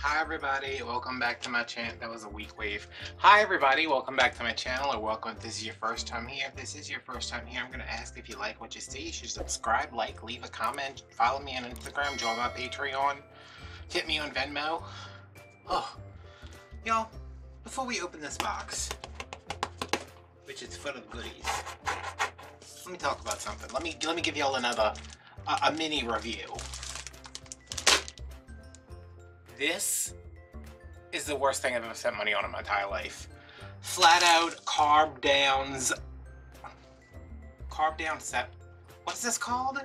Hi everybody, welcome back to my channel. That was a weak wave. Hi everybody, welcome back to my channel, or welcome if this is your first time here. If this is your first time here, I'm going to ask if you like what you see. You should subscribe, like, leave a comment, follow me on Instagram, join my Patreon, hit me on Venmo. Oh, y'all, before we open this box, which is full of goodies, let me talk about something. Let me give y'all another, a mini review. This is the worst thing I've ever spent money on in my entire life. Flat out carb downs. Carb down set. What's this called?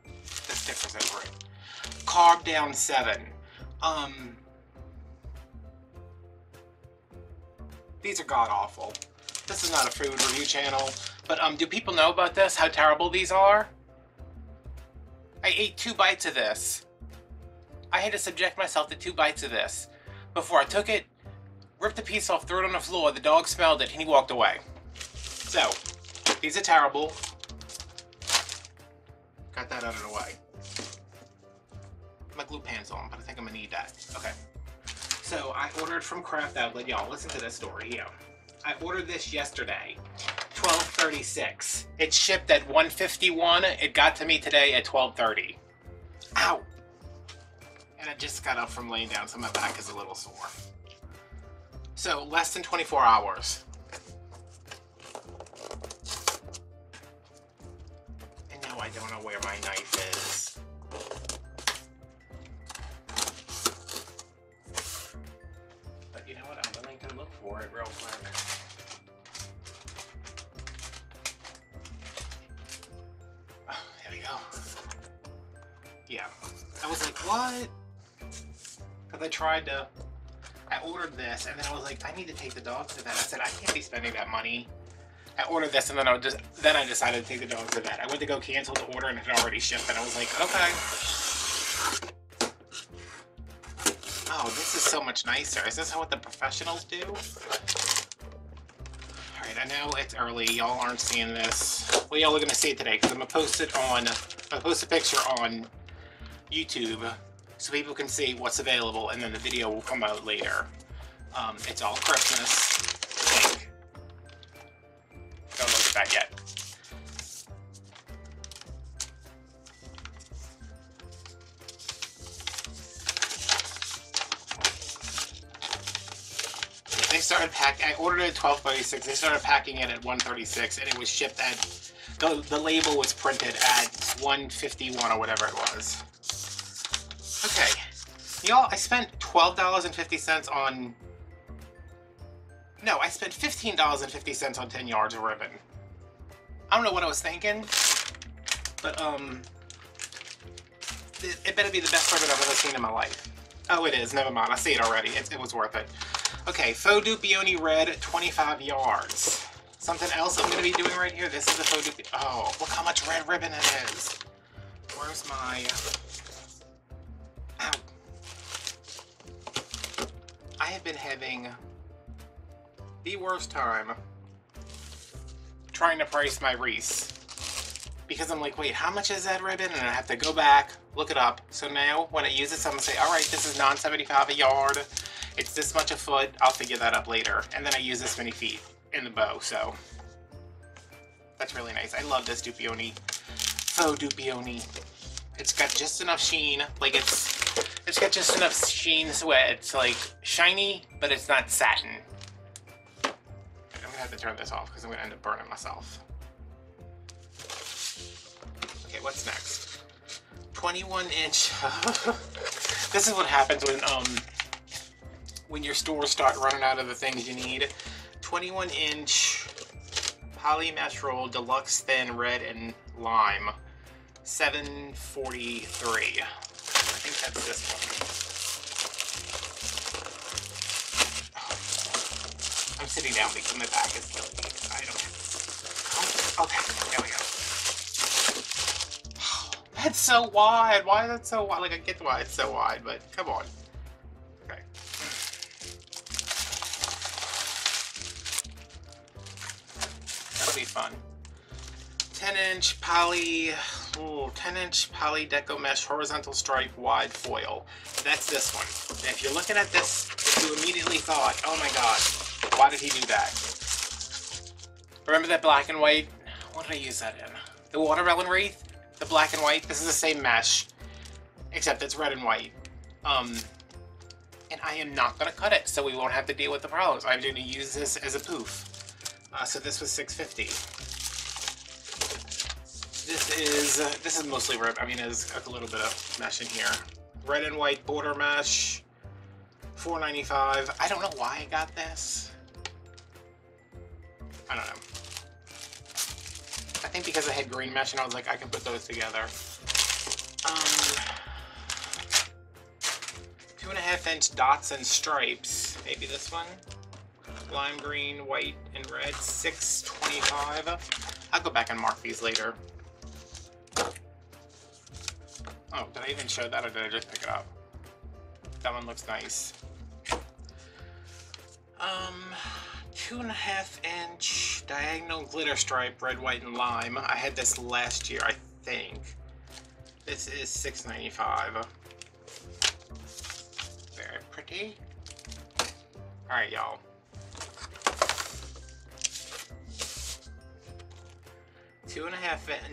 The sticker's over it. Carb down 7. These are god awful. This is not a food review channel, but do people know about this? How terrible these are? I ate 2 bites of this. I had to subject myself to 2 bites of this before I took it, ripped a piece off, threw it on the floor, the dog smelled it, and he walked away. So, these are terrible. Got that out of the way. My glue pan's on, but I think I'm gonna need that. Okay. So, I ordered from Craft Outlet. Y'all, listen to this story here. I ordered this yesterday, 12:36. It shipped at 1:51. It got to me today at 12:30. Ow! And I just got up from laying down, so my back is a little sore. So, less than 24 hours. And now I don't know where my knife is. But you know what? I'm willing to look for it real quick. Oh, here we go. Yeah. I was like, what? Because I ordered this, and then I was like, I need to take the dogs to that. I said, I can't be spending that money. I ordered this, and then I decided to take the dogs to that. I went to go cancel the order, and it had already shipped, and I was like, okay. Oh, this is so much nicer. Is this what the professionals do? Alright, I know it's early. Y'all aren't seeing this. Well, y'all are going to see it today, because I'm going to post a picture on YouTube so people can see what's available, and then the video will come out later. It's all Christmas. Don't look at that yet. They started packing. I ordered it at 12:36. They started packing it at 1:36, and it was shipped at. The label was printed at 1:51 or whatever it was. Okay, y'all, I spent $12.50 on... No, I spent $15.50 on 10 yards of ribbon. I don't know what I was thinking, but, it better be the best ribbon I've ever seen in my life. Oh, it is. Never mind. I see it already. It was worth it. Okay, Faux Du Peony Red, 25 yards. Something else I'm going to be doing right here. This is the Faux Du Peony... Oh, look how much red ribbon it is. Where's my... Ow. I have been having the worst time trying to price my wreaths. Because I'm like, wait, how much is that ribbon? And I have to go back, look it up. So now, when I use this, I'm going to say, alright, this is $9.75 a yard. It's this much a foot. I'll figure that up later. And then I use this many feet in the bow, so... That's really nice. I love this Du Peony. Faux Du Peony. It's got just enough sheen. Like, it's got just enough sheen so it's, like, shiny, but it's not satin. I'm gonna have to turn this off because I'm gonna end up burning myself. Okay, what's next? 21-inch. This is what happens when your stores start running out of the things you need. 21-inch Polymetro Deluxe Thin Red and Lime. $7.43. I think that's this one. I'm sitting down because my back is killing me. I don't... Okay, there we go. That's so wide. Why is that so wide? Like, I get why it's so wide, but come on. Okay. That'll be fun. 10-inch poly Ooh, 10-inch poly deco mesh horizontal stripe wide foil. That's this one. And if you're looking at this, if you immediately thought, oh my god, why did he do that? Remember that black and white? What did I use that in? The watermelon wreath? The black and white? This is the same mesh, except it's red and white. And I am not going to cut it, so we won't have to deal with the problems. I'm going to use this as a poof. So this was $6.50. This is mostly rib. I mean, there's a little bit of mesh in here. Red and white border mesh, $4.95. I don't know why I got this. I don't know. I think because I had green mesh and I was like, I can put those together. 2.5-inch dots and stripes. Maybe this one. Lime green, white, and red. $6.25. I'll go back and mark these later. Oh, did I even show that or did I just pick it up? That one looks nice. 2.5-inch diagonal glitter stripe, red, white, and lime. I had this last year, I think. This is $6.95. Very pretty. Alright, y'all.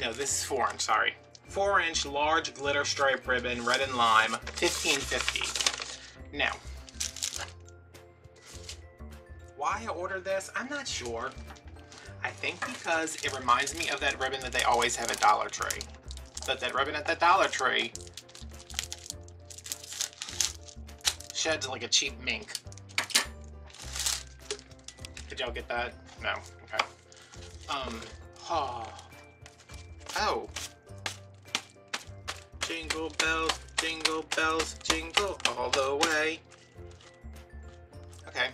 No, this is 4-inch, sorry. 4-inch large glitter stripe ribbon, red and lime, $15.50. Now, why I ordered this, I'm not sure. I think because it reminds me of that ribbon that they always have at Dollar Tree. But that ribbon at the Dollar Tree sheds like a cheap mink. Did y'all get that? No. Okay. Oh. Jingle bells, jingle all the way. Okay.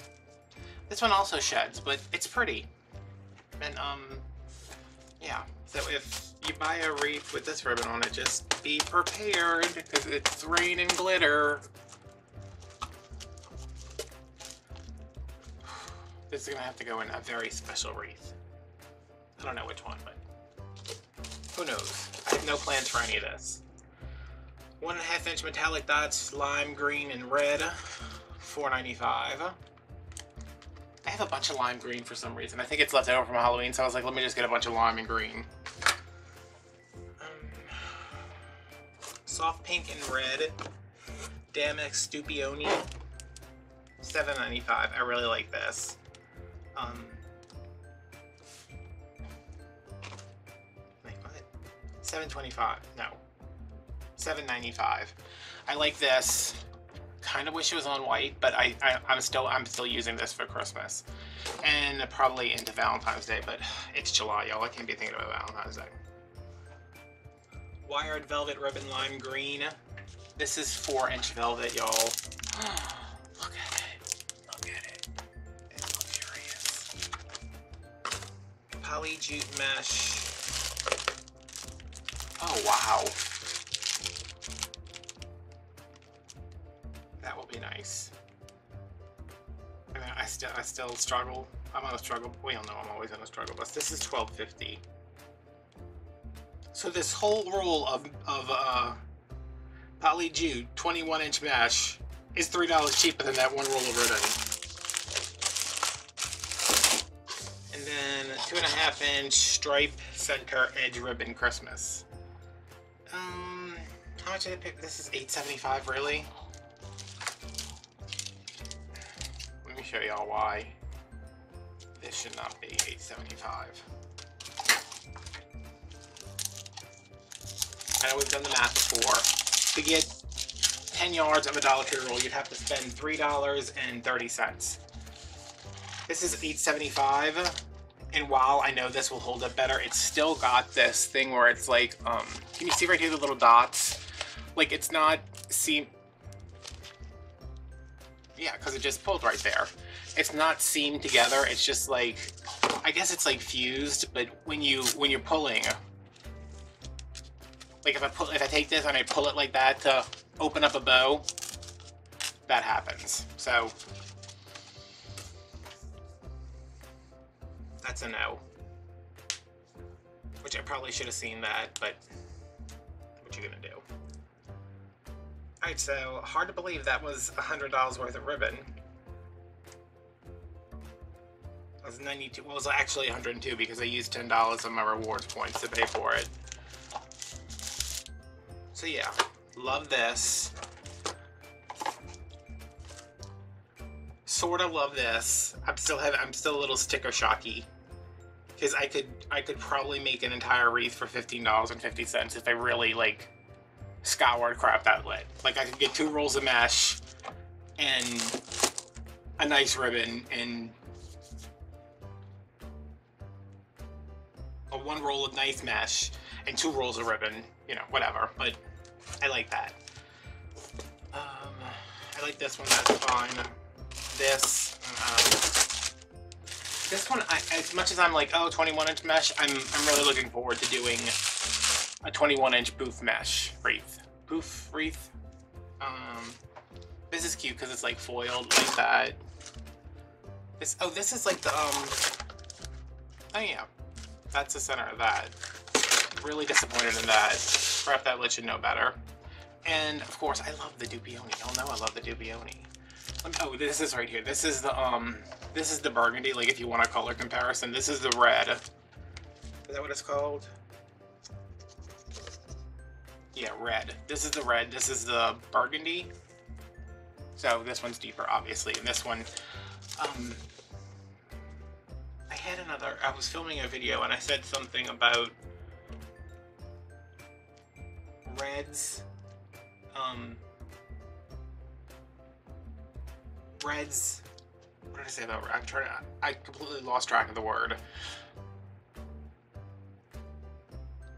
This one also sheds, but it's pretty. And, yeah. So if you buy a wreath with this ribbon on it, just be prepared, because it's rain and glitter. This is gonna have to go in a very special wreath. I don't know which one, but who knows? I have no plans for any of this. 1.5-inch metallic dots, lime green and red, $4.95. I have a bunch of lime green for some reason. I think it's left over from Halloween, so I was like, let me just get a bunch of lime and green. Soft pink and red, Damex Stupioni, $7.95. I really like this. Wait, what? $7.25. No. $7.95. I like this. Kind of wish it was on white, but I'm still using this for Christmas and probably into Valentine's Day. But it's July, y'all. I can't be thinking about Valentine's Day. Wired velvet ribbon lime green. This is 4-inch velvet, y'all. Look at it. Look at it. It's luxurious. Poly jute mesh. Oh wow. That will be nice. I mean, I still struggle. I'm on a struggle. We all know I'm always on a struggle bus. This is $12.50. So this whole roll of poly jute 21-inch mesh is $3 cheaper than that one roll of ribbon. And then 2.5-inch stripe center edge ribbon Christmas. How much did I pick? This is $8.75, really? Let me show y'all why this should not be $8.75. I know we've done the math before. To get 10 yards of a Dollar Tree roll, you'd have to spend $3.30. This is $8.75, and while I know this will hold up better, it's still got this thing where it's like, can you see right here the little dots? Like, it's not yeah, because it just pulled right there. It's not seamed together, it's just like, I guess it's like fused, but when you're pulling, like if I take this and I pull it like that to open up a bow, that happens. So that's a no. Which I probably should have seen that, but what you're gonna do. Alright, so hard to believe that was $100 worth of ribbon. It was 92, well, it was actually 102 because I used $10 of my rewards points to pay for it. So yeah, love this. Sorta love this. I'm still a little sticker shocky. Because I could probably make an entire wreath for $15.50 if I really like scoured crap that lit. Like I could get 2 rolls of mesh and a nice ribbon and a 1 roll of nice mesh and 2 rolls of ribbon, you know, whatever. But I like that. I like this one. That's fine. This one, as much as I'm like, oh, 21-inch mesh, I'm really looking forward to doing a 21-inch booth mesh wreath. Booth wreath. This is cute because it's like foiled like that. This is like the oh yeah, that's the center of that. Really disappointed in that. Crap, that lit should know better. And of course, I love the Dupioni. Y'all know I love the Dupioni. Oh, this is right here. This is the burgundy, like if you want a color comparison. This is the red. Is that what it's called? Yeah, red. This is the red. This is the burgundy. So this one's deeper, obviously. And this one, I was filming a video and I said something about reds. Reds. What did I say about red? I completely lost track of the word.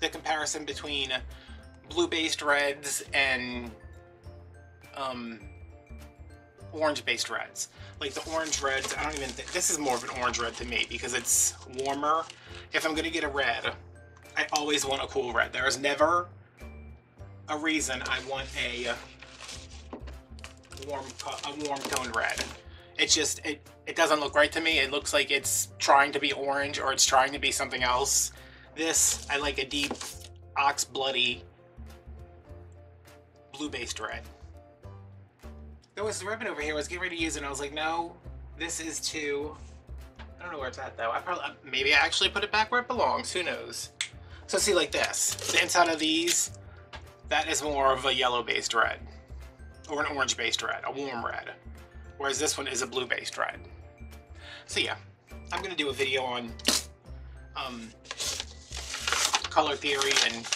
The comparison between blue-based reds and orange-based reds. Like the orange reds, I don't even think, this is more of an orange red to me because it's warmer. If I'm gonna get a red, I always want a cool red. There is never a reason I want a warm toned red. It's just, it doesn't look right to me. It looks like it's trying to be orange or it's trying to be something else. This, I like a deep ox bloody blue-based red. There was the ribbon over here. I was getting ready to use it and I was like, no, this is too, I don't know where it's at though. Maybe I actually put it back where it belongs. Who knows? So see, like this, the inside of these, that is more of a yellow-based red. Or an orange-based red, a warm red. Whereas this one is a blue-based red. So yeah, I'm going to do a video on color theory and,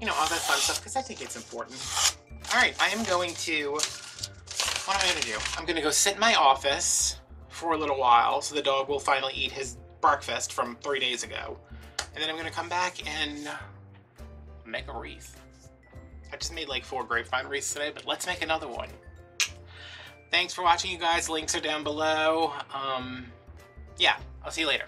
you know, all that fun stuff, because I think it's important. Alright, I am going to, what am I going to do? I'm going to go sit in my office for a little while, so the dog will finally eat his breakfast from 3 days ago. And then I'm going to come back and make a wreath. I just made like 4 grapevine wreaths today, but let's make another one. Thanks for watching, you guys. Links are down below. Yeah, I'll see you later.